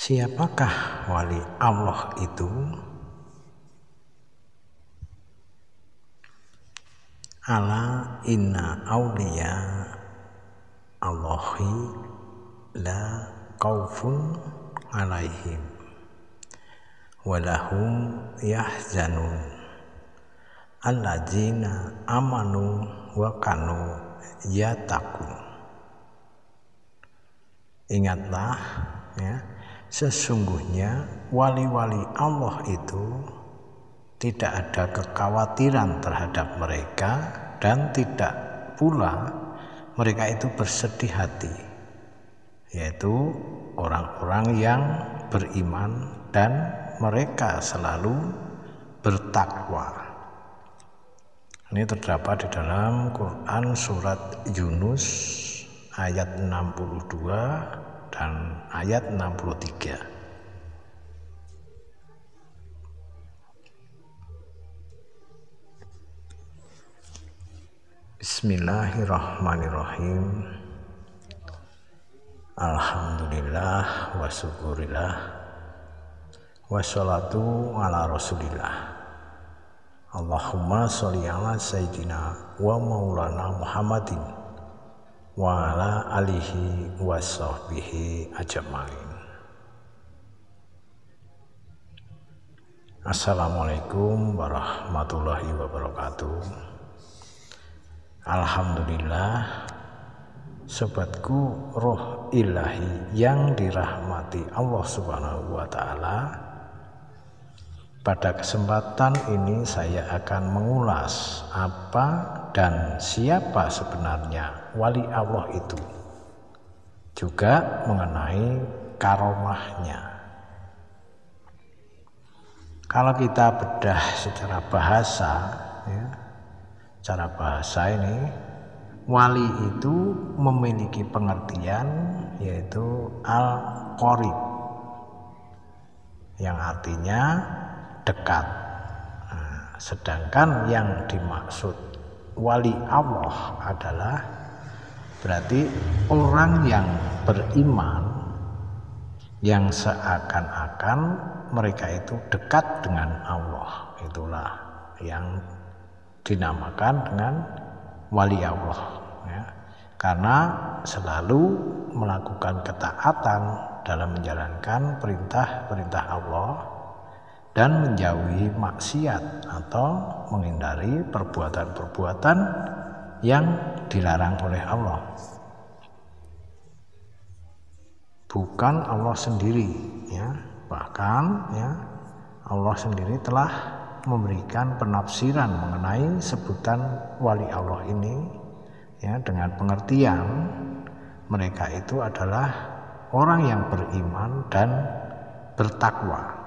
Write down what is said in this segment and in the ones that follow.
Siapakah wali Allah itu? Ala inna awliya Allahi la khaufun alaihim walahum yahzanun alladzina amanu wa kanu yattaqun. Ingatlah ya, sesungguhnya wali-wali Allah itu tidak ada kekhawatiran terhadap mereka dan tidak pula mereka itu bersedih hati, yaitu orang-orang yang beriman dan mereka selalu bertakwa. Ini terdapat di dalam Quran surat Yunus ayat 62 dan ayat 63. Bismillahirrahmanirrahim. Alhamdulillah wa syukurillah wassalatu ala rasulillah. Allahumma sholli ala sayyidina wa maulana Muhammadin wa ala alihi wa sahbihi ajmain. Assalamualaikum warahmatullahi wabarakatuh. Alhamdulillah, sobatku roh ilahi yang dirahmati Allah Subhanahu wa Ta'ala. Pada kesempatan ini saya akan mengulas apa dan siapa sebenarnya wali Allah itu, juga mengenai karomahnya. Kalau kita bedah secara bahasa ya, cara bahasa ini, wali itu memiliki pengertian yaitu al-qorib, yang artinya dekat. Nah, sedangkan yang dimaksud wali Allah adalah berarti orang yang beriman, yang seakan-akan mereka itu dekat dengan Allah. Itulah yang dinamakan dengan wali Allah ya, karena selalu melakukan ketaatan dalam menjalankan perintah-perintah Allah dan menjauhi maksiat atau menghindari perbuatan-perbuatan yang dilarang oleh Allah. Bukan Allah sendiri ya, bahkan ya Allah sendiri telah memberikan penafsiran mengenai sebutan wali Allah ini ya, dengan pengertian mereka itu adalah orang yang beriman dan bertakwa.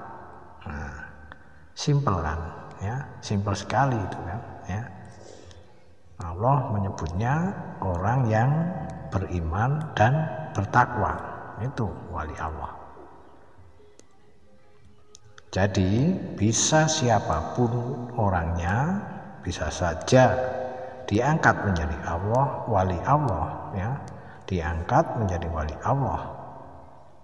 Nah, simpel kan ya, simpel sekali itu kan ya. Allah menyebutnya orang yang beriman dan bertakwa, itu wali Allah. Jadi bisa siapapun orangnya, bisa saja diangkat menjadi Allah, wali Allah ya, diangkat menjadi wali Allah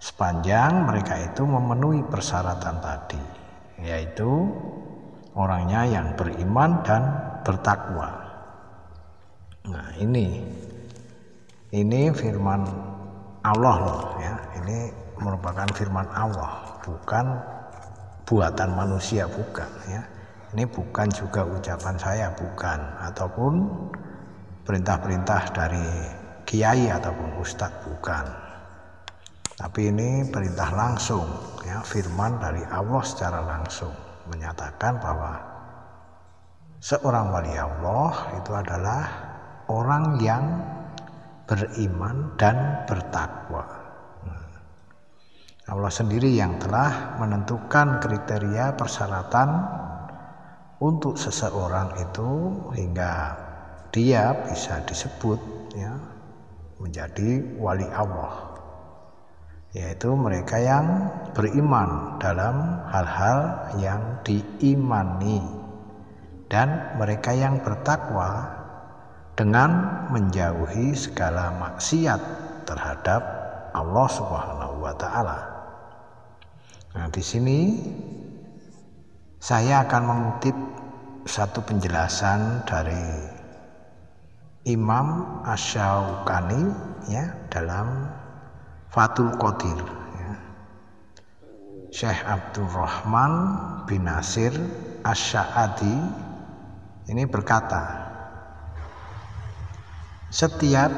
sepanjang mereka itu memenuhi persyaratan tadi, yaitu orangnya yang beriman dan bertakwa. Nah, ini firman Allah loh ya, ini merupakan firman Allah, bukan buatan manusia, bukan ya. Ini bukan juga ucapan saya, bukan, ataupun perintah-perintah dari kiai ataupun ustadz, bukan. Tapi ini perintah langsung ya, firman dari Allah secara langsung menyatakan bahwa seorang wali Allah itu adalah orang yang beriman dan bertakwa. Allah sendiri yang telah menentukan kriteria persyaratan untuk seseorang itu hingga dia bisa disebut ya, menjadi wali Allah, yaitu mereka yang beriman dalam hal-hal yang diimani dan mereka yang bertakwa dengan menjauhi segala maksiat terhadap Allah Subhanahu wa Ta'ala. Nah, di sini saya akan mengutip satu penjelasan dari Imam Asy-Syaukani ya dalam Fathul Qadir ya. Syekh Abdurrahman bin Nasir Asy-Sa'adi ini berkata, setiap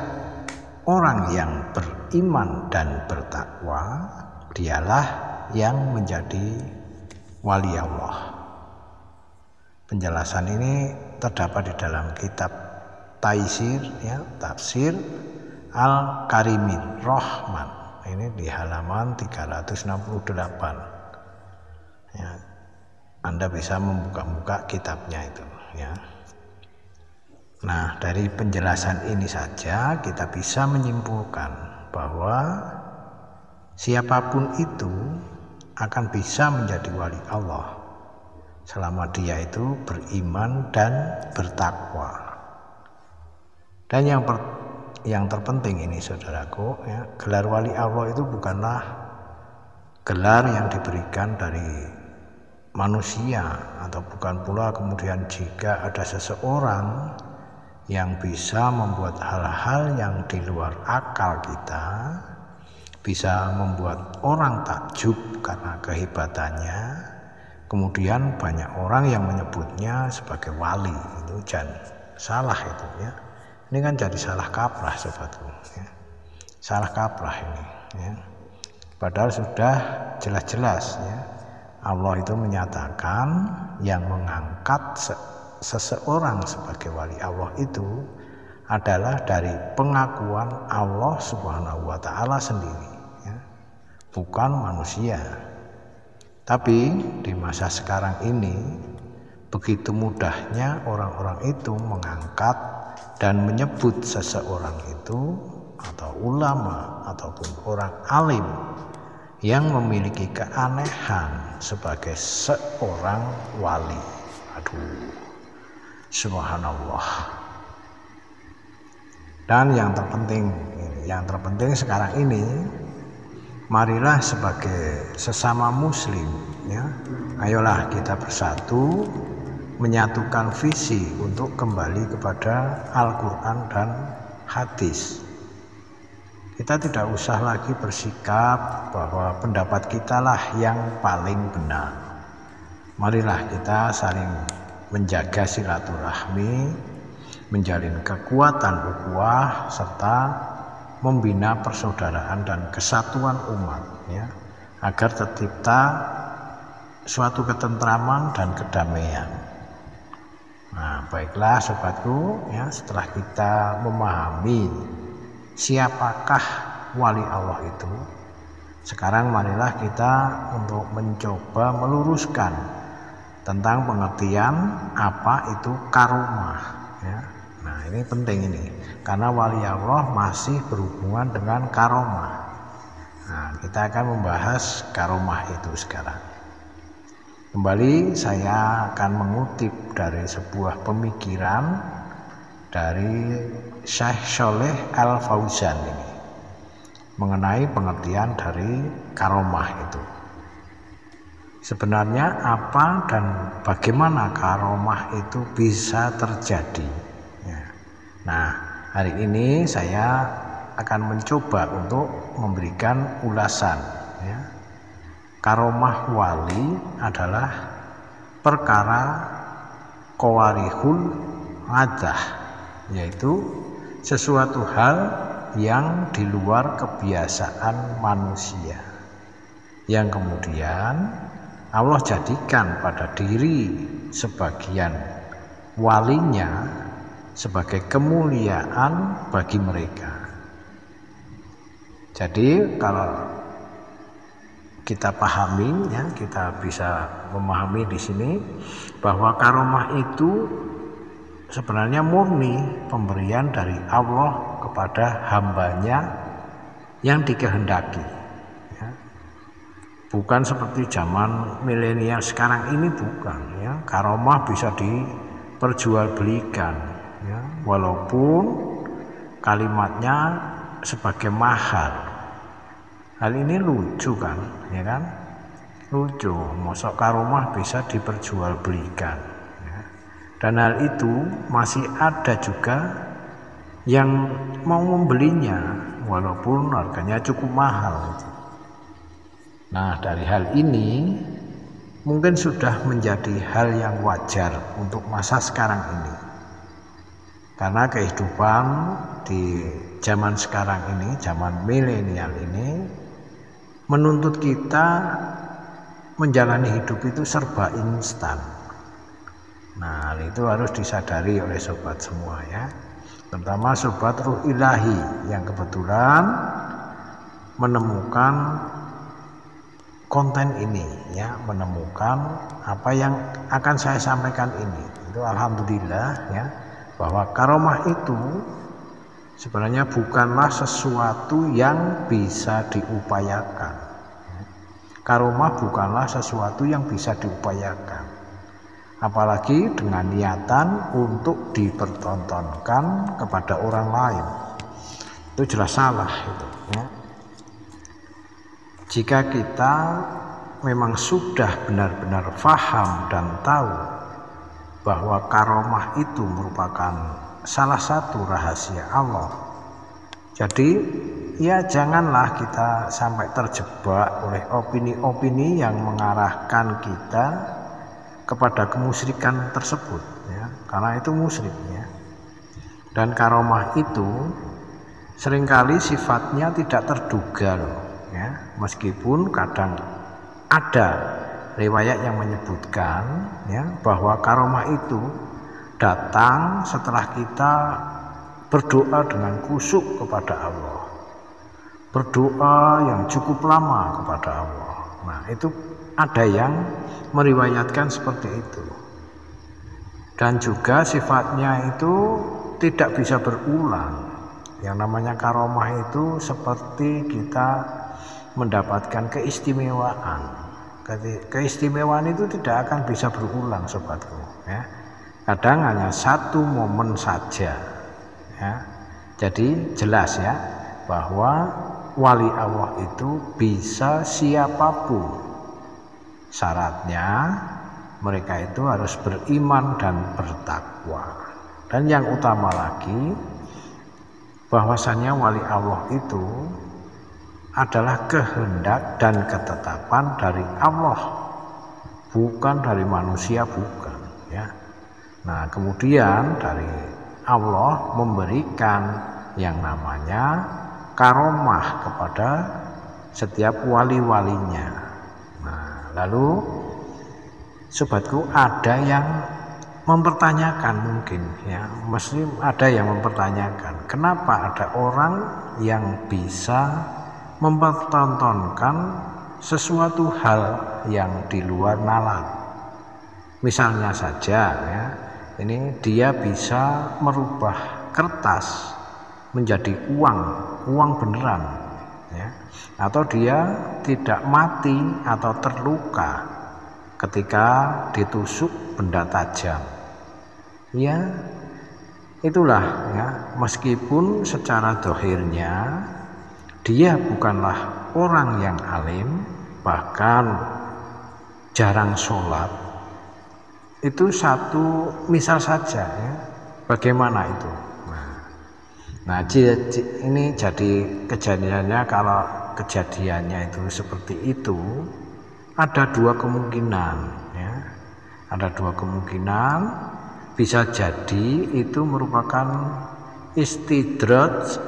orang yang beriman dan bertakwa dialah yang menjadi wali Allah. Penjelasan ini terdapat di dalam kitab Taisir ya, Tafsir Al-Karimir Rahman. Ini di halaman 368. Ya. Anda bisa membuka-buka kitabnya itu ya. Nah, dari penjelasan ini saja kita bisa menyimpulkan bahwa siapapun itu akan bisa menjadi wali Allah selama dia itu beriman dan bertakwa. Dan yang terpenting ini saudaraku ya, gelar wali Allah itu bukanlah gelar yang diberikan dari manusia, atau bukan pula kemudian jika ada seseorang yang bisa membuat hal-hal yang di luar akal kita, bisa membuat orang takjub karena kehebatannya, kemudian banyak orang yang menyebutnya sebagai wali. Itu jangan salah itu ya. Ini kan jadi salah kaprah sobatku ya. Salah kaprah ini ya. Padahal sudah jelas-jelas ya, Allah itu menyatakan yang mengangkat seseorang sebagai wali Allah itu adalah dari pengakuan Allah Subhanahu wa Ta'ala sendiri ya, bukan manusia. Tapi di masa sekarang ini begitu mudahnya orang-orang itu mengangkat dan menyebut seseorang itu atau ulama ataupun orang alim yang memiliki keanehan sebagai seorang wali. Aduh, subhanallah. Dan yang terpenting sekarang ini, marilah sebagai sesama muslim ya, ayolah kita bersatu menyatukan visi untuk kembali kepada Al-Quran dan hadis. Kita tidak usah lagi bersikap bahwa pendapat kita lah yang paling benar. Marilah kita saling menjaga silaturahmi, menjalin kekuatan ukhuwah, serta membina persaudaraan dan kesatuan umat ya, agar tercipta suatu ketentraman dan kedamaian. Nah, baiklah sobatku ya, setelah kita memahami siapakah wali Allah itu, sekarang marilah kita untuk mencoba meluruskan tentang pengertian apa itu karomah ya. Nah, ini penting ini, karena wali Allah masih berhubungan dengan karomah. Nah, kita akan membahas karomah itu sekarang. Kembali saya akan mengutip dari sebuah pemikiran dari Syekh Sholeh Al-Fauzan ini mengenai pengertian dari karomah itu. Sebenarnya apa dan bagaimana karomah itu bisa terjadi ya. Nah, hari ini saya akan mencoba untuk memberikan ulasan ya. Karomah wali adalah perkara qawarihul adah, yaitu sesuatu hal yang di luar kebiasaan manusia, yang kemudian Allah jadikan pada diri sebagian walinya sebagai kemuliaan bagi mereka. Jadi kalau kita pahami ya, kita bisa memahami di sini bahwa karomah itu sebenarnya murni pemberian dari Allah kepada hambanya yang dikehendaki ya. Bukan seperti zaman milenial sekarang ini, bukan ya. Karomah bisa diperjualbelikan ya, walaupun kalimatnya sebagai mahar. Hal ini lucu kan, ya kan? Lucu, mosok karomah bisa diperjualbelikan ya. Dan hal itu masih ada juga yang mau membelinya walaupun harganya cukup mahal. Nah, dari hal ini mungkin sudah menjadi hal yang wajar untuk masa sekarang ini, karena kehidupan di zaman sekarang ini, zaman milenial ini, menuntut kita menjalani hidup itu serba instan. Nah, itu harus disadari oleh sobat semua ya, terutama sobat Ruh Ilahi yang kebetulan menemukan konten ini ya, menemukan apa yang akan saya sampaikan ini. Itu alhamdulillah ya, bahwa karomah itu sebenarnya bukanlah sesuatu yang bisa diupayakan. Karomah bukanlah sesuatu yang bisa diupayakan, apalagi dengan niatan untuk dipertontonkan kepada orang lain. Itu jelas salah itu ya. Jika kita memang sudah benar-benar faham dan tahu bahwa karomah itu merupakan salah satu rahasia Allah, jadi ya janganlah kita sampai terjebak oleh opini-opini yang mengarahkan kita kepada kemusyrikan tersebut ya, karena itu musyrik ya. Dan karomah itu seringkali sifatnya tidak terduga loh ya, meskipun kadang ada riwayat yang menyebutkan ya, bahwa karomah itu datang setelah kita berdoa dengan khusyuk kepada Allah, berdoa yang cukup lama kepada Allah. Nah, itu ada yang meriwayatkan seperti itu, dan juga sifatnya itu tidak bisa berulang. Yang namanya karomah itu seperti kita mendapatkan keistimewaan. Keistimewaan itu tidak akan bisa berulang sobatku ya. Kadang hanya satu momen saja ya. Jadi jelas ya bahwa wali Allah itu bisa siapapun. Syaratnya mereka itu harus beriman dan bertakwa. Dan yang utama lagi, bahwasanya wali Allah itu adalah kehendak dan ketetapan dari Allah, bukan dari manusia, bukan ya. Nah, kemudian dari Allah memberikan yang namanya karomah kepada setiap wali-walinya. Nah, lalu sobatku ada yang mempertanyakan mungkin ya, mesti ada yang mempertanyakan kenapa ada orang yang bisa mempertontonkan sesuatu hal yang di luar nalar. Misalnya saja ya, ini dia bisa merubah kertas menjadi uang beneran ya, atau dia tidak mati atau terluka ketika ditusuk benda tajam ya. Itulah ya, meskipun secara dohirnya dia bukanlah orang yang alim, bahkan jarang sholat. Itu satu misal saja ya, bagaimana itu. Nah ini jadi kejadiannya, kalau kejadiannya itu seperti itu, ada dua kemungkinan ya. Ada dua kemungkinan, bisa jadi itu merupakan istidraj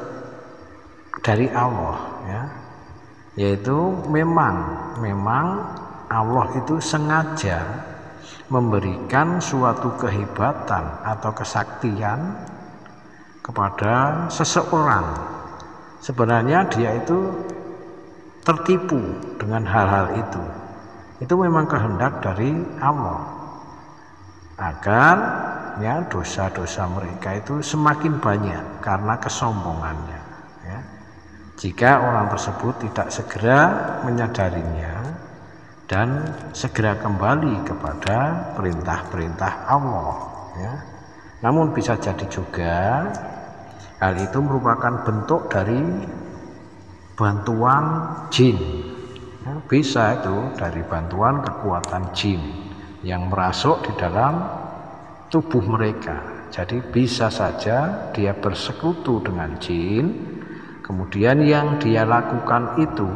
dari Allah ya, yaitu memang Allah itu sengaja memberikan suatu kehebatan atau kesaktian kepada seseorang. Sebenarnya dia itu tertipu dengan hal-hal itu. Itu memang kehendak dari Allah agar ya dosa-dosa mereka itu semakin banyak karena kesombongannya ya. Jika orang tersebut tidak segera menyadarinya dan segera kembali kepada perintah-perintah Allah ya. Namun bisa jadi juga hal itu merupakan bentuk dari bantuan jin ya, bisa itu dari bantuan kekuatan jin yang merasuk di dalam tubuh mereka. Jadi bisa saja dia bersekutu dengan jin, kemudian yang dia lakukan itu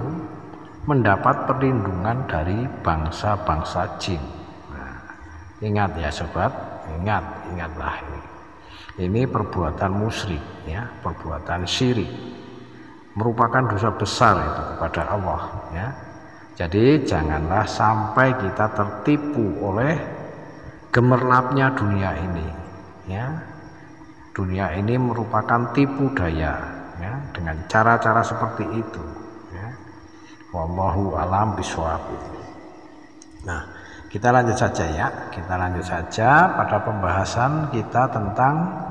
mendapat perlindungan dari bangsa-bangsa jin. Nah, ingat ya sobat, ingatlah ini. Ini perbuatan musyrik, ya, perbuatan syirik, merupakan dosa besar itu kepada Allah, ya. Jadi janganlah sampai kita tertipu oleh gemerlapnya dunia ini, ya. Dunia ini merupakan tipu daya, ya, dengan cara-cara seperti itu, ya. Wallahu alam bishawab. Nah, kita lanjut saja ya. Kita lanjut saja pada pembahasan kita tentang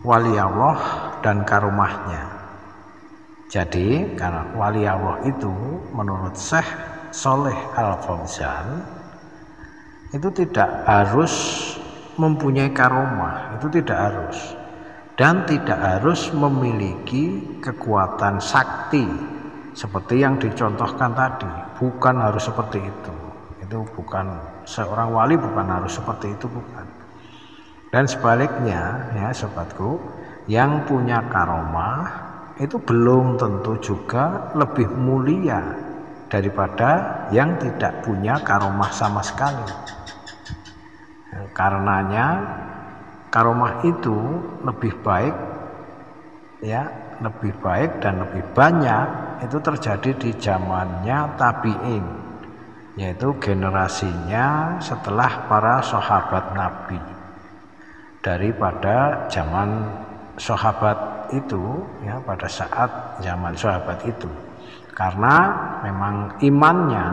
wali Allah dan karomahnya. Jadi karena wali Allah itu menurut Syekh Shalih Al-Fauzan itu tidak harus mempunyai karomah, itu tidak harus, dan tidak harus memiliki kekuatan sakti seperti yang dicontohkan tadi. Bukan harus seperti itu bukan, seorang wali bukan harus seperti itu, bukan. Dan sebaliknya ya sobatku, yang punya karomah itu belum tentu juga lebih mulia daripada yang tidak punya karomah sama sekali. Karenanya karomah itu lebih baik, ya, lebih baik dan lebih banyak itu terjadi di zamannya tabi'in, yaitu generasinya setelah para sahabat Nabi, daripada zaman sahabat itu, ya, pada saat zaman sahabat itu, karena memang imannya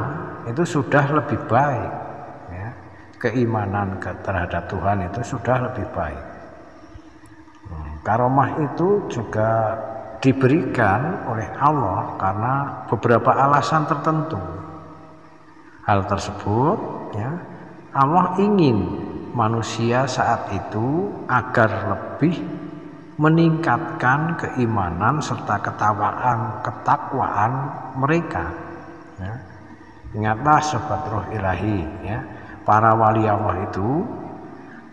itu sudah lebih baik, ya, keimanan terhadap Tuhan itu sudah lebih baik. Karomah itu juga diberikan oleh Allah karena beberapa alasan tertentu. Hal tersebut, ya, Allah ingin manusia saat itu agar lebih meningkatkan keimanan serta ketakwaan mereka, ya. Ingatlah sobat roh ilahi, ya, para wali Allah itu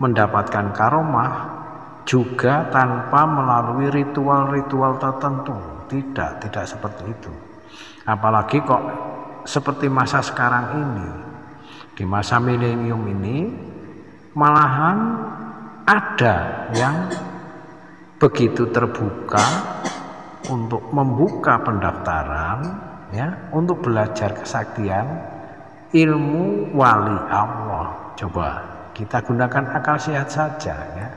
mendapatkan karomah juga tanpa melalui ritual-ritual tertentu, tidak seperti itu. Apalagi kok seperti masa sekarang ini, di masa milenium ini, malahan ada yang begitu terbuka untuk membuka pendaftaran, ya, untuk belajar kesaktian ilmu wali Allah. Coba kita gunakan akal sehat saja, ya.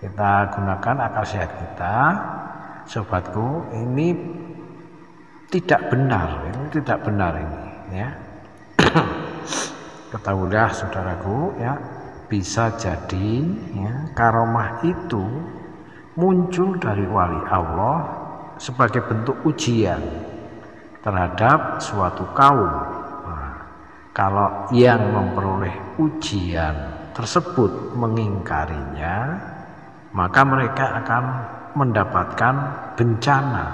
Kita gunakan akal sehat kita, sobatku. Ini tidak benar, ini, ya. Ketahuilah saudaraku, ya, bisa jadi, ya, karomah itu muncul dari wali Allah sebagai bentuk ujian terhadap suatu kaum. Nah, kalau yang memperoleh ujian tersebut mengingkarinya, maka mereka akan mendapatkan bencana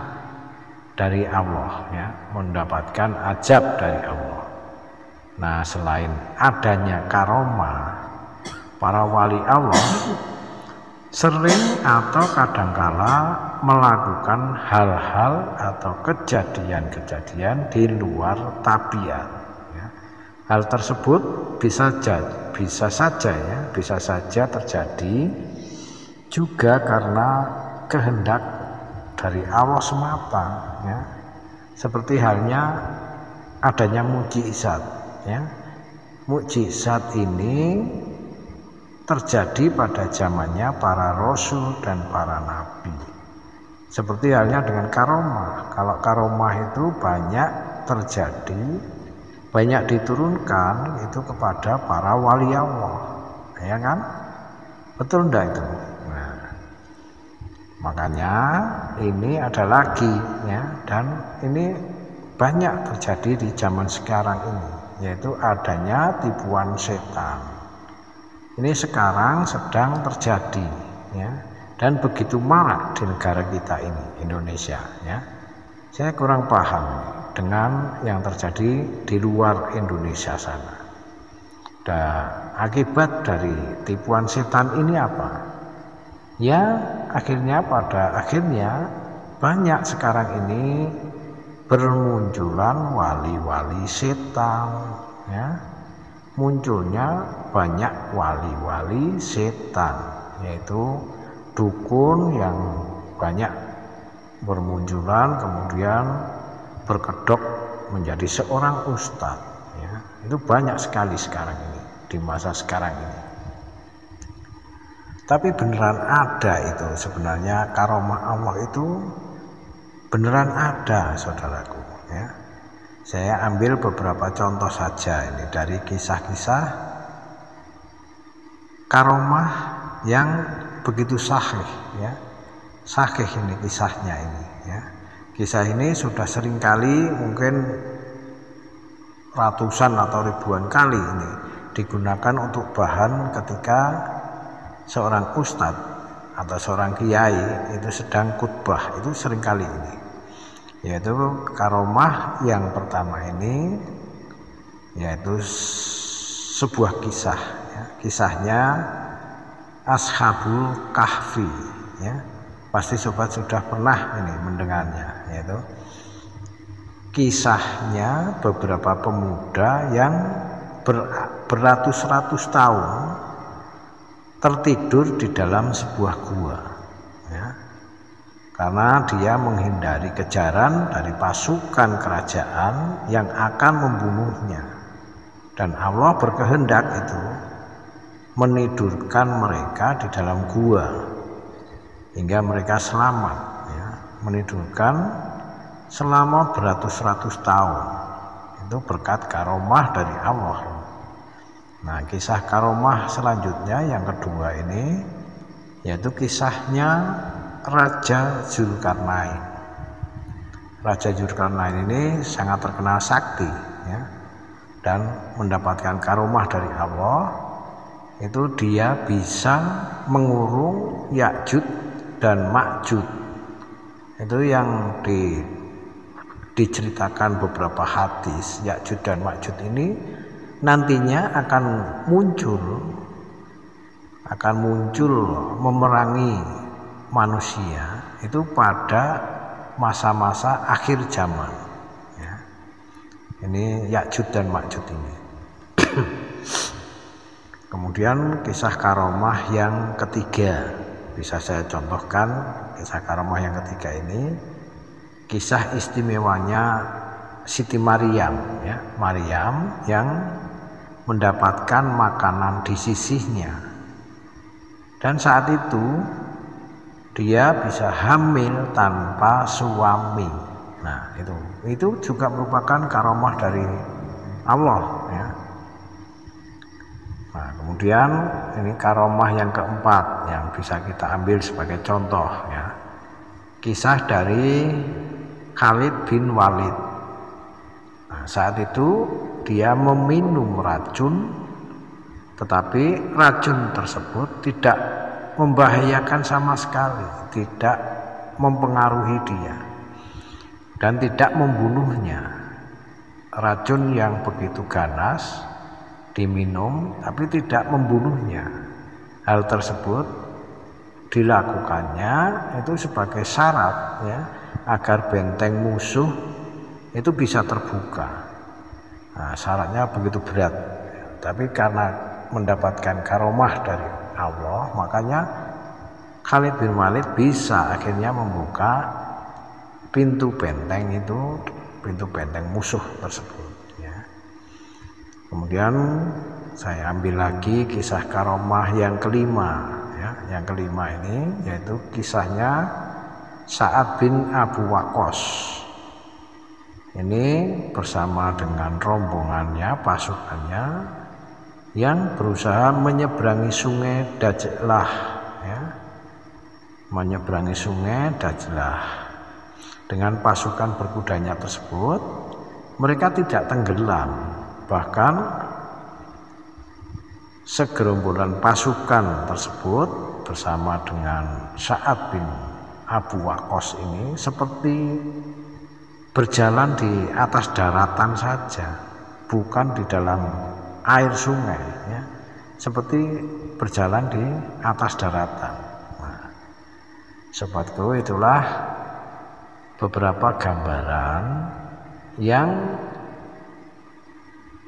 dari Allah, ya, mendapatkan azab dari Allah. Nah, selain adanya karomah, para wali Allah sering atau kadangkala melakukan hal-hal atau kejadian-kejadian di luar tabiat, ya. Hal tersebut bisa saja terjadi juga karena kehendak dari Allah semata, ya. Seperti halnya adanya mukjizat, ya. Mukjizat ini terjadi pada zamannya para rasul dan para nabi. Seperti halnya dengan karomah. Kalau karomah itu banyak terjadi, banyak diturunkan itu kepada para wali Allah, ya kan? Betul enggak itu? Nah, makanya ini ada lagi, ya, dan ini banyak terjadi di zaman sekarang ini, yaitu adanya tipuan setan. Ini sekarang sedang terjadi, ya, dan begitu marak di negara kita ini, Indonesia, ya. Saya kurang paham dengan yang terjadi di luar Indonesia sana. Dan akibat dari tipuan setan ini apa? Ya, pada akhirnya banyak sekarang ini bermunculan wali-wali setan, ya. Munculnya banyak wali-wali setan, yaitu dukun yang banyak bermunculan kemudian berkedok menjadi seorang ustadz, ya. Itu banyak sekali sekarang ini, di masa sekarang ini. Tapi beneran ada itu sebenarnya, karomah Allah itu beneran ada, saudaraku, ya. Saya ambil beberapa contoh saja ini dari kisah-kisah karomah yang begitu sahih, ya. Sahih ini kisahnya ini, ya. Kisah ini sudah sering kali, mungkin ratusan atau ribuan kali ini digunakan untuk bahan ketika seorang ustadz atau seorang kiai itu sedang khutbah, itu sering kali ini. Yaitu karomah yang pertama ini, yaitu sebuah kisah, ya. Kisahnya Ashabul Kahfi, ya. Pasti sobat sudah pernah ini mendengarnya, yaitu kisahnya beberapa pemuda yang beratus-ratus tahun tertidur di dalam sebuah gua, ya. Karena dia menghindari kejaran dari pasukan kerajaan yang akan membunuhnya, dan Allah berkehendak itu menidurkan mereka di dalam gua hingga mereka selamat, ya. Menidurkan selama beratus-ratus tahun, itu berkat karomah dari Allah. Nah, kisah karomah selanjutnya yang kedua ini, yaitu kisahnya Raja Zulkarnain. Raja Zulkarnain ini sangat terkenal sakti, ya, dan mendapatkan karomah dari Allah. Itu dia bisa mengurung Ya'juj dan Ma'juj. Itu yang diceritakan beberapa hadis. Ya'juj dan Ma'juj ini nantinya akan muncul memerangi manusia itu pada masa-masa akhir zaman, ya. Ini Ya'juj dan Ma'juj ini. Kemudian kisah karomah yang ketiga, bisa saya contohkan kisah karomah yang ketiga ini, kisah istimewanya Siti Maryam, ya. Maryam yang mendapatkan makanan di sisihnya, dan saat itu dia bisa hamil tanpa suami. Nah, itu juga merupakan karomah dari Allah, ya. Nah, kemudian ini karomah yang keempat yang bisa kita ambil sebagai contoh, ya. Kisah dari Khalid bin Walid. Nah, saat itu dia meminum racun, tetapi racun tersebut tidak membahayakan sama sekali, tidak mempengaruhi dia dan tidak membunuhnya. Racun yang begitu ganas diminum tapi tidak membunuhnya. Hal tersebut dilakukannya itu sebagai syarat, ya, agar benteng musuh itu bisa terbuka. Nah, syaratnya begitu berat, tapi karena mendapatkan karomah dari Allah, makanya Khalid bin Walid bisa akhirnya membuka pintu benteng itu, pintu benteng musuh tersebut, ya. Kemudian saya ambil lagi kisah karomah yang kelima, ya. Yang kelima ini yaitu kisahnya Sa'ad bin Abu Waqqas. Ini bersama dengan rombongannya, pasukannya yang berusaha menyeberangi sungai Dajlah, ya. Menyeberangi sungai Dajlah. Dengan pasukan berkudanya tersebut, mereka tidak tenggelam. Bahkan segerombolan pasukan tersebut bersama dengan Sa'ad bin Abu Waqqas ini seperti berjalan di atas daratan saja, bukan di dalam air sungai ya, seperti berjalan di atas daratan. Nah, sobatku, itulah beberapa gambaran yang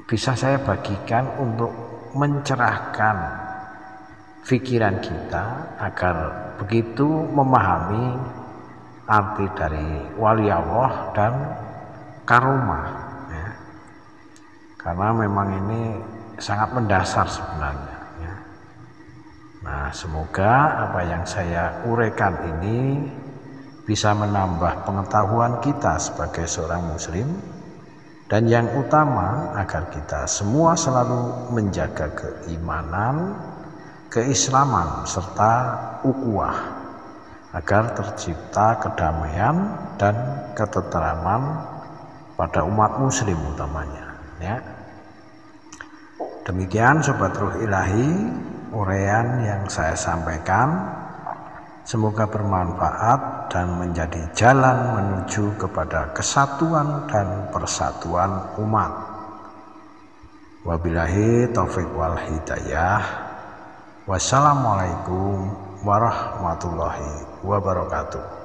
bisa saya bagikan untuk mencerahkan pikiran kita agar begitu memahami arti dari wali Allah dan karomah ya. Karena memang ini sangat mendasar sebenarnya ya. Nah, semoga apa yang saya uraikan ini bisa menambah pengetahuan kita sebagai seorang muslim, dan yang utama agar kita semua selalu menjaga keimanan, keislaman serta ukhuwah, agar tercipta kedamaian dan ketentraman pada umat muslim utamanya ya. Demikian Sobat Ruh Ilahi uraian yang saya sampaikan, semoga bermanfaat dan menjadi jalan menuju kepada kesatuan dan persatuan umat. Wabillahi taufik wal hidayah. Wassalamualaikum warahmatullahi wabarakatuh.